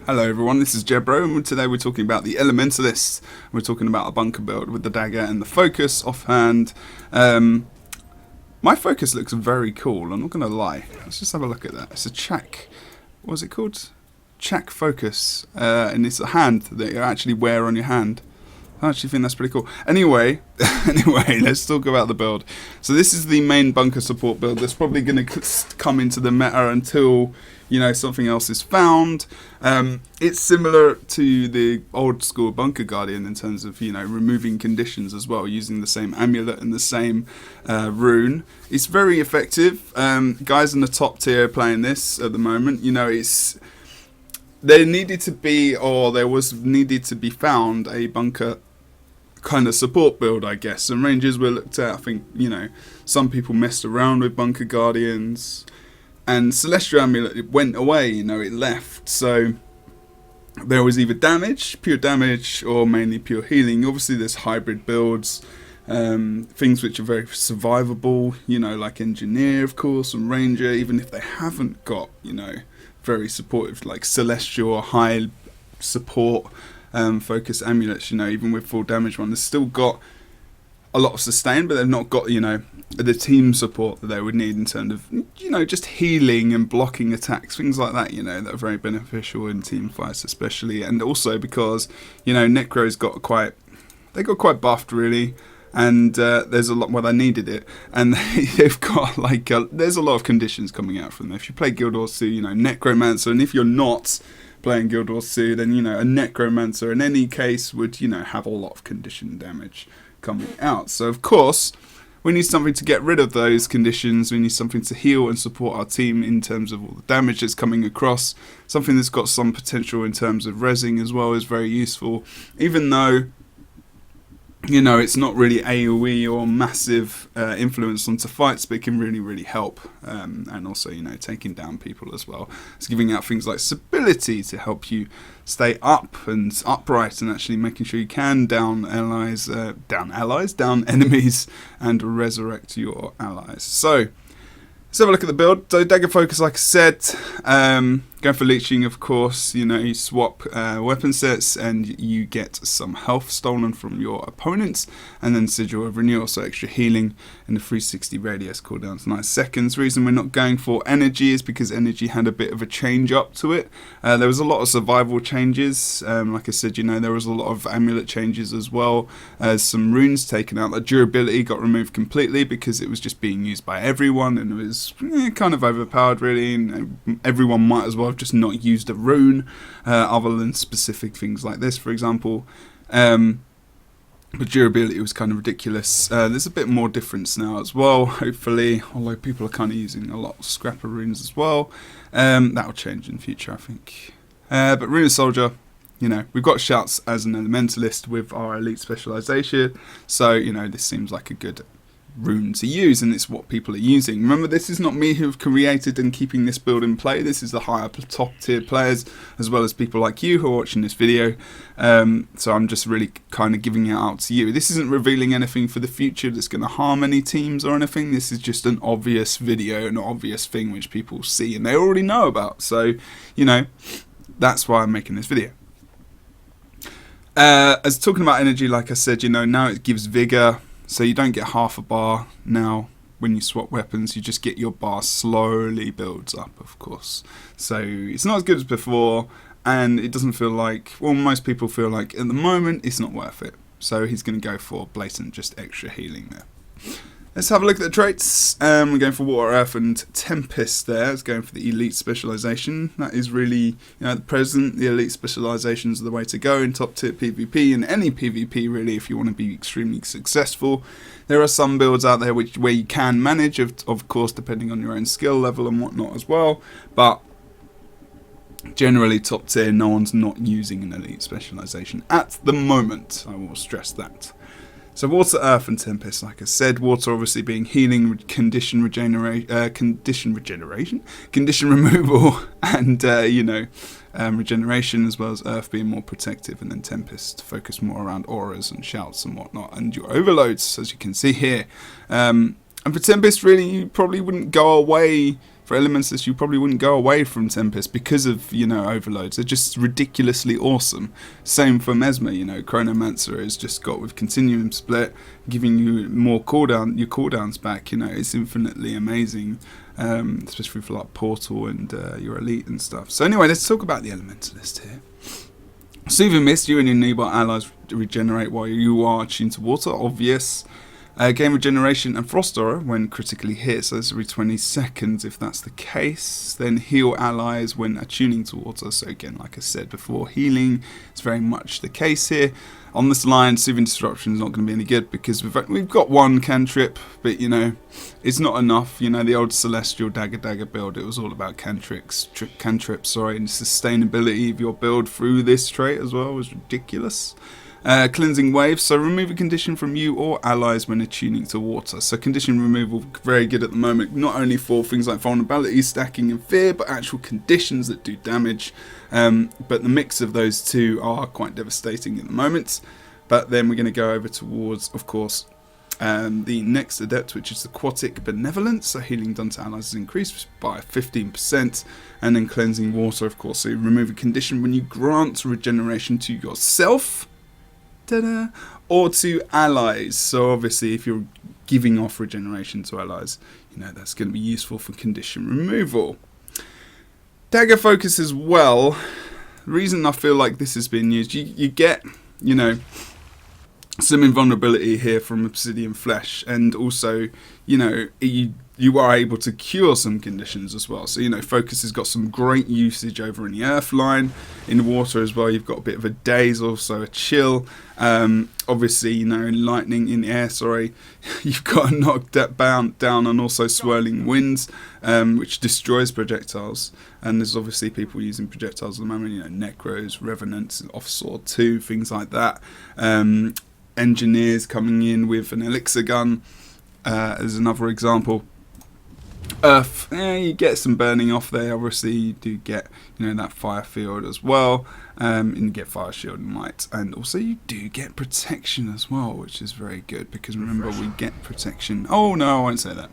Hello everyone, this is Jebro, and today we're talking about the Elementalist. We're talking about a bunker build with the Dagger and the focus offhand. My focus looks very cool, I'm not going to lie. Let's just have a look at that. It's a Chak, what's it called? Chak focus, and it's a hand that you actually wear on your hand. I actually think that's pretty cool. Anyway, let's talk about the build. So this is the main bunker support build that's probably going to come into the meta until, you know, something else is found. It's similar to the old school bunker guardian in terms of, you know, removing conditions as well, using the same amulet and the same rune. It's very effective. Guys in the top tier playing this at the moment, you know, there needed to be, or there was needed to be found a bunker kind of support build, I guess. And ranges were looked at. I think, you know, some people messed around with bunker guardians, and Celestial Amulet, it went away, you know, it left. So there was either pure damage, or mainly pure healing. Obviously there's hybrid builds, things which are very survivable, you know, like Engineer, of course, and Ranger, even if they haven't got, you know, very supportive, like Celestial or high support focus amulets, you know, even with full damage one, they've still got a lot of sustain, but they've not got, you know, the team support that they would need in terms of, you know, just healing and blocking attacks, things like that, you know, that are very beneficial in team fights especially. And also because, you know, Necro's got quite buffed really, and there's a lot, well, they needed it, and they've got like there's a lot of conditions coming out from them. If you play Guild Wars 2, you know, Necromancer, and if you're not playing Guild Wars 2, then, you know, a Necromancer in any case would, you know, have a lot of condition damage coming out. So of course we need something to get rid of those conditions. We need something to heal and support our team in terms of all the damage that's coming across. Something that's got some potential in terms of rezzing as well is very useful, even though, you know, it's not really AoE or massive influence onto fights, but it can really help. And also, you know, taking down people as well. It's giving out things like stability to help you stay up and upright, and actually making sure you can down enemies, and resurrect your allies. So let's have a look at the build. So Dagger focus, like I said, going for leeching, of course. You know, you swap weapon sets and you get some health stolen from your opponents, and then Sigil of Renewal, so extra healing and a 360 radius cooldown to 9 seconds. Reason we're not going for energy is because energy had a bit of a change up to it. There was a lot of survival changes. Like I said, you know, there was a lot of amulet changes as well. Some runes taken out. Like durability got removed completely because it was just being used by everyone, and it was kind of overpowered really, and everyone might as well have just not used a rune other than specific things like this, for example. But durability was kind of ridiculous. There's a bit more difference now as well, hopefully, although people are kind of using a lot of scrapper runes as well. That'll change in the future, I think. But Rune Soldier, you know, we've got shouts as an Elementalist with our elite specialization, so, you know, this seems like a good rune to use, and it's what people are using. Remember, this is not me who've created and keeping this build in play. This is the higher top tier players, as well as people like you who are watching this video. So I'm just really kind of giving it out to you. This isn't revealing anything for the future that's going to harm any teams or anything. This is just an obvious video, an obvious thing which people see and they already know about. So, you know, that's why I'm making this video. As talking about energy, like I said, you know, now it gives vigor. So you don't get half a bar now when you swap weapons. You just get your bar slowly builds up, of course. So it's not as good as before, and it doesn't feel like, well, most people feel like at the moment it's not worth it. So he's going to go for blatant just extra healing there. Let's have a look at the traits. We're going for Water, Earth, and Tempest there. It's going for the Elite Specialization. That is really, you know, at the present, the Elite Specializations are the way to go in top tier PvP, and any PvP really, if you want to be extremely successful. There are some builds out there where you can manage, of course, depending on your own skill level and whatnot as well. But generally, top tier, no one's not using an Elite Specialization at the moment. I will stress that. So Water, Earth, and Tempest, like I said. Water obviously being healing, condition removal, and you know, regeneration, as well as Earth being more protective, and then Tempest focus more around auras and shouts and whatnot, and your overloads, as you can see here. And for Tempest, really, you probably wouldn't go away for Elementalists, you probably wouldn't go away from Tempest because of, you know, overloads. They're just ridiculously awesome. Same for Mesmer, you know, Chronomancer has just got with Continuum Split, giving you more cooldown, your cooldowns back, you know, it's infinitely amazing, especially for like Portal and your Elite and stuff. So anyway, let's talk about the Elementalist here. Soothing Mist, you and your nearby allies regenerate while you are attuned to water, obvious. Gain regeneration and Frost Aura when critically hit, so that's every 20 seconds if that's the case. Then heal allies when attuning to water, so again, like I said before, healing is very much the case here. On this line, Soothing Disruption is not going to be any good because we've got one cantrip, but you know, it's not enough. You know, the old Celestial Dagger build, it was all about cantrips, and sustainability of your build through this trait as well was ridiculous. Cleansing Waves, so remove a condition from you or allies when attuning to water. So condition removal, very good at the moment, not only for things like vulnerability, stacking and fear, but actual conditions that do damage. But the mix of those two are quite devastating at the moment. But then we're going to go over towards, of course, the next adept, which is Aquatic Benevolence. So healing done to allies is increased by 15%. And then Cleansing Water, of course, so you remove a condition when you grant regeneration to yourself. Ta-da, or to allies. So obviously if you're giving off regeneration to allies, you know, that's going to be useful for condition removal. Dagger focus as well. The reason I feel like this has been used, you get, you know, some invulnerability here from Obsidian Flesh, and also, you know, you are able to cure some conditions as well. So, you know, Focus has got some great usage over in the Earth line. In water as well, you've got a bit of a Daze, also a Chill. Obviously, you know, in Lightning, in the air, sorry, you've got a Knock that down and also Swirling Winds, which destroys projectiles. And there's obviously people using projectiles at the moment, you know, Necros, Revenants, Offsword 2, things like that. Engineers coming in with an Elixir gun as another example. Earth, you get some burning off there. Obviously, you do get, you know, that fire field as well, and you get fire shield and light, and also you do get protection as well, which is very good because remember we get protection. Oh no, I won't say that.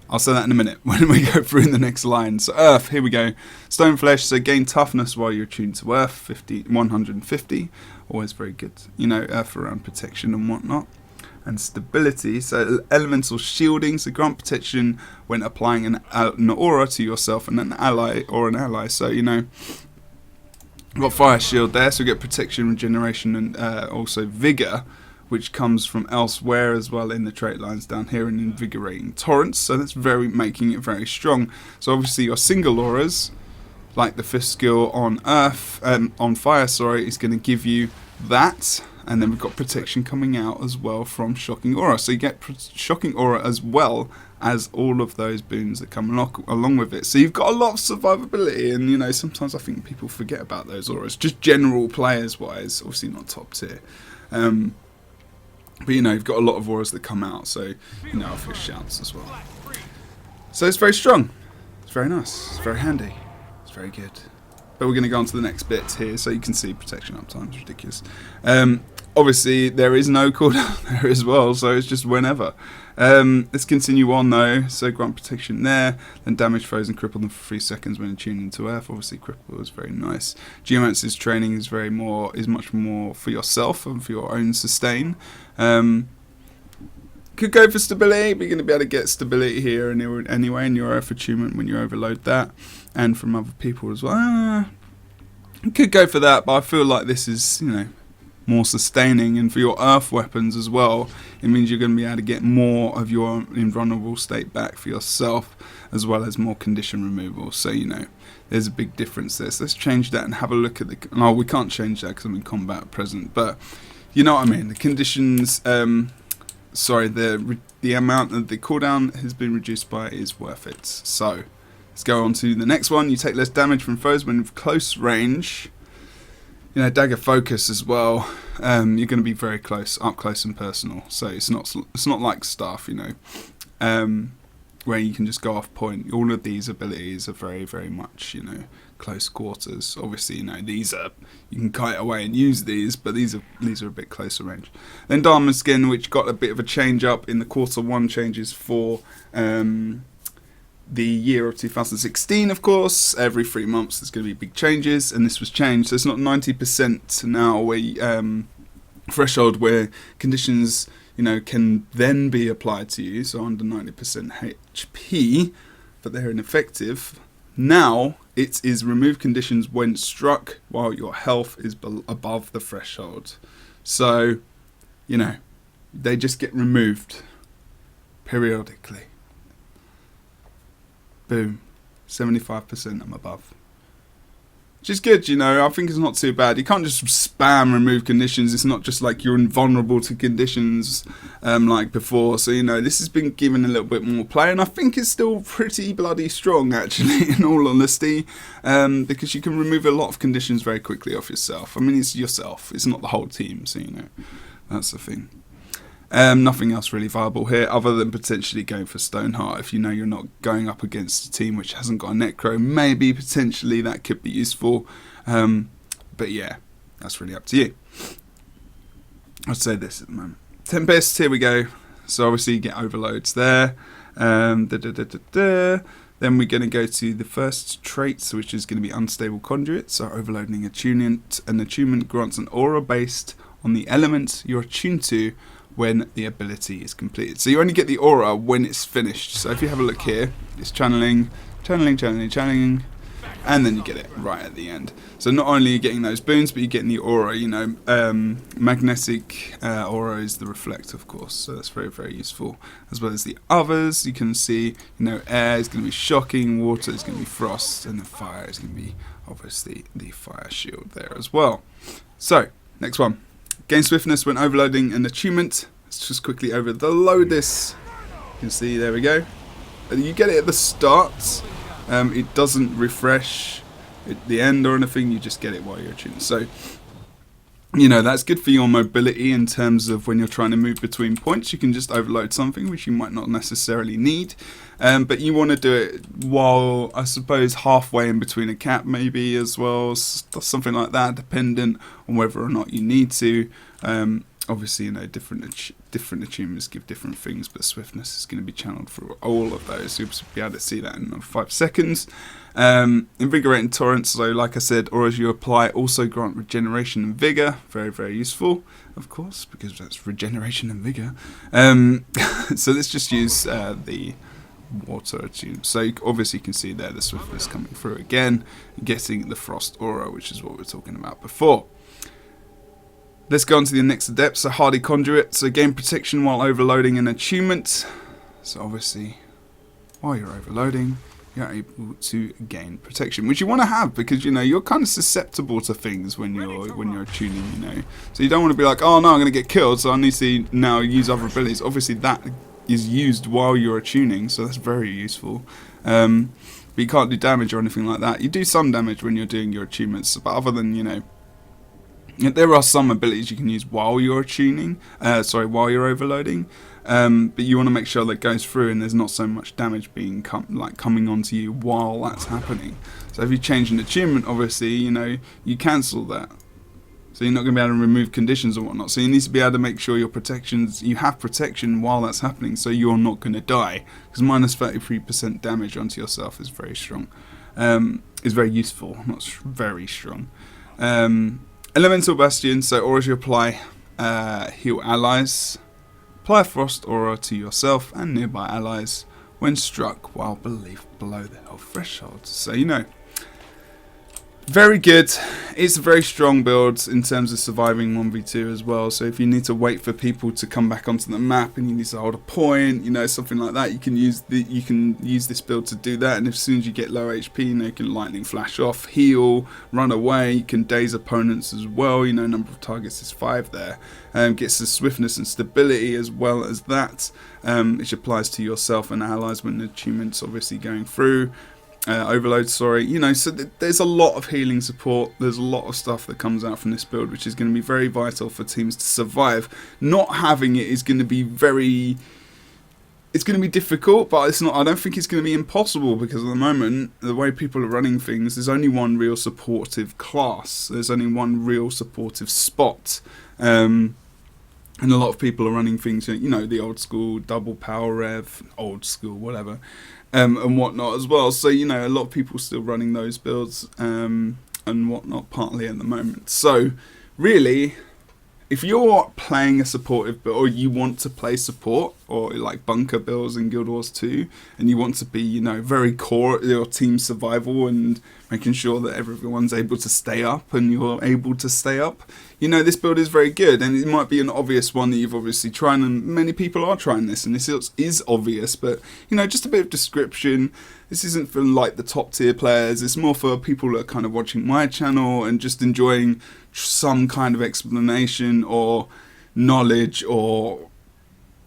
I'll say that in a minute when we go through the next line. So Earth, here we go. Stone Flesh, so gain toughness while you're attuned to Earth, 150, always very good. You know, Earth around protection and whatnot. And stability, so elemental shielding, so grant protection when applying an aura to yourself and an ally or an ally. So, you know, we've got fire shield there, so we get protection, regeneration, and also vigor, which comes from elsewhere as well in the trait lines down here, and invigorating torrents. So that's making it very strong. So obviously your single auras, like the fifth skill on Earth, on fire, sorry, is going to give you that. And then we've got protection coming out as well from Shocking Aura. So you get Shocking Aura as well as all of those boons that come along with it. So you've got a lot of survivability. And, you know, sometimes I think people forget about those auras. Just general players-wise. Obviously not top tier. But, you know, you've got a lot of auras that come out. So, you know, I'll shouts as well. So it's very strong. It's very nice. It's very handy. It's very good. But we're going to go on to the next bit here. So you can see protection uptime is ridiculous. Obviously, there is no cooldown there as well, so it's just whenever. Let's continue on though. So grant protection there, then damage foes and cripple them for 3 seconds when attuning to Earth. Obviously, cripple is very nice. Geomancer's training is much more for yourself and for your own sustain. Could go for stability, but you're going to be able to get stability here anyway in your Earth attunement when you overload that, and from other people as well. You could go for that, but I feel like this is, you know, more sustaining, and for your Earth weapons as well, it means you're going to be able to get more of your invulnerable state back for yourself, as well as more condition removal. So, you know, there's a big difference there. So let's change that and have a look at the... No, we can't change that because I'm in combat at present, but you know what I mean. The conditions... sorry, the amount that the cooldown has been reduced by is worth it. So let's go on to the next one. You take less damage from foes when with close range. You know, Dagger focus as well. You're going to be very close, up close and personal. So it's not like Staff, you know, where you can just go off point. All of these abilities are very, very much, you know, close quarters. Obviously, you know, these are, you can kite away and use these, but these are a bit closer range. Then Diamond Skin, which got a bit of a change up in the quarter one changes for the year of 2016, of course, every 3 months there's going to be big changes, and this was changed. So it's not 90% now where threshold where conditions, can then be applied to you, so under 90% HP, but they're ineffective. Now it is remove conditions when struck while your health is above the threshold. So, they just get removed periodically. Boom, 75% I'm above. Which is good, I think it's not too bad. You can't just spam remove conditions. It's not just like you're invulnerable to conditions like before. So, this has been given a little bit more play, and I think it's still pretty bloody strong, actually, in all honesty, because you can remove a lot of conditions very quickly off yourself. I mean, it's yourself. It's not the whole team, so, that's the thing. Nothing else really viable here other than potentially going for Stoneheart. If you're not going up against a team which hasn't got a Necro, maybe potentially that could be useful. But yeah, that's really up to you. I'd say this at the moment. Tempest, here we go. So obviously you get overloads there. Then we're going to go to the first trait, which is going to be Unstable Conduit. So overloading attunement. An attunement grants an aura based on the element you're attuned to when the ability is completed. So you only get the aura when it's finished. So if you have a look here, it's channeling, and then you get it right at the end. So not only are you getting those boons, but you're getting the aura. Magnetic aura is the reflect, of course. So that's very, very useful. As well as the others, you can see, air is going to be shocking, water is going to be frost, and the fire is going to be obviously the fire shield there as well. So next one. Gain swiftness when overloading an attunement. Let's just quickly overload this. You can see, there we go. You get it at the start. It doesn't refresh at the end or anything. You just get it while you're attuned. So, that's good for your mobility in terms of when you're trying to move between points. You can just overload something which you might not necessarily need. But you want to do it while, I suppose, halfway in between a cap maybe as well. Something like that, dependent on whether or not you need to. Obviously, different attunements give different things, but swiftness is going to be channeled through all of those. You'll be able to see that in 5 seconds. Invigorating Torrents, so like I said, auras you apply also grant regeneration and vigor. Very, very useful, of course, because that's regeneration and vigor. So let's just use the water attune. So obviously you can see there the swiftness coming through again, getting the frost aura, which is what we were talking about before. Let's go on to the next adept, so Hardy Conduit. So gain protection while overloading an attunement. So obviously, while you're overloading, you're able to gain protection, which you want to have because you're kind of susceptible to things when you're attuning. So you don't want to be like, oh no, I'm going to get killed, so I need to now use other abilities. Obviously, that is used while you're attuning, so that's very useful. But you can't do damage or anything like that. You do some damage when you're doing your attunements, but other than there are some abilities you can use while you're attuning, while you're overloading, but you want to make sure that goes through and there's not so much damage being coming onto you while that's happening. So if you change an attunement, obviously, you cancel that. So you're not going to be able to remove conditions and whatnot. So you need to be able to make sure you have protection while that's happening, so you're not going to die. Because minus 33% damage onto yourself is very strong. Is very useful, not very strong. Elemental Bastion, so auras you apply heal allies. Apply a frost aura to yourself and nearby allies when struck while below the health threshold. So very good. It's a very strong build in terms of surviving 1v2 as well. So if you need to wait for people to come back onto the map and you need to hold a point, something like that, you can use this build to do that. And as soon as you get low HP, you can lightning flash off, heal, run away. You can daze opponents as well. Number of targets is 5 there. Gets the swiftness and stability as well as that, which applies to yourself and allies when the attunement's obviously going through. Overload, so there's a lot of healing support. There's a lot of stuff that comes out from this build, which is going to be very vital for teams to survive. Not having it is going to be it's going to be difficult, but it's not. I don't think it's going to be impossible because at the moment, the way people are running things, there's only one real supportive class. There's only one real supportive spot. And a lot of people are running things, the old school double power rev, old school, whatever. and whatnot as well. So, you know, a lot of people still running those builds and whatnot partly at the moment. So, really, if you're playing a supportive build, or you want to play support, or like bunker builds in Guild Wars 2, and you want to be, you know, very core at your team survival and making sure that everyone's able to stay up and you're able to stay up, you know, this build is very good. And it might be an obvious one that you've obviously tried, and many people are trying this, and this is obvious, but, you know, just a bit of description. This isn't for like the top tier players, it's more for people that are kind of watching my channel and just enjoying some kind of explanation or knowledge or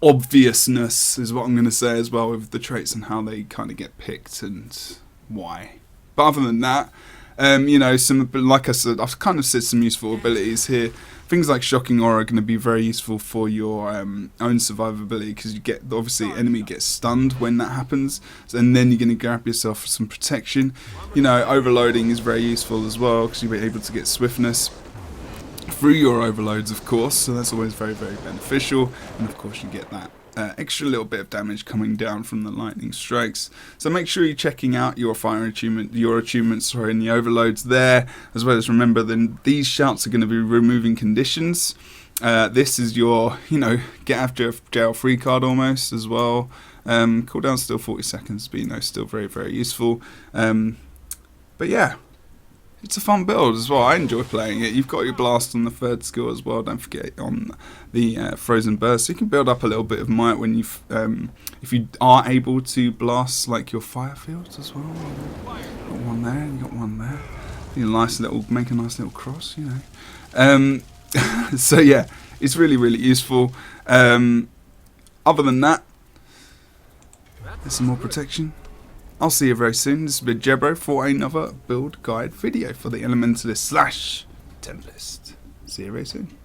obviousness, is what I'm going to say as well, with the traits and how they kind of get picked and why. But other than that, you know, some, like I said, I've kind of said some useful abilities here. Things like Shocking Aura are going to be very useful for your own survivability, because you get, obviously, enemy gets stunned when that happens, and then you're going to grab yourself some protection. You know, Overloading is very useful as well, because you'll be able to get swiftness through your overloads, of course, so that's always very, very beneficial. And of course you get that extra little bit of damage coming down from the lightning strikes. So make sure you're checking out your fire achievement, in the overloads there, as well as remember that these shouts are going to be removing conditions. This is your, you know, get after jail free card almost as well. Cooldown still 40 seconds, but, you know, still very, very useful. But yeah, it's a fun build as well. I enjoy playing it. You've got your blast on the third skill as well. Don't forget on the frozen burst. So you can build up a little bit of might when you, if you are able to blast like your fire fields as well. Got one there. You got one there. Make a nice little cross. You know. So yeah, it's really, really useful. Other than that, there's some more protection. I'll see you very soon. This has been Jebro for another build guide video for the Elementalist / Tempest. See you very soon.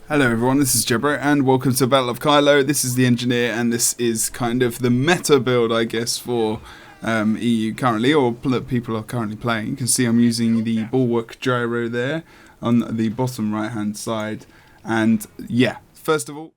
Hello everyone, this is Jebro and welcome to Battle of Kylo. This is the engineer and this is kind of the meta build, I guess, for EU currently, or that people are currently playing. You can see I'm using the Bulwark Gyro there on the bottom right hand side. And yeah, first of all,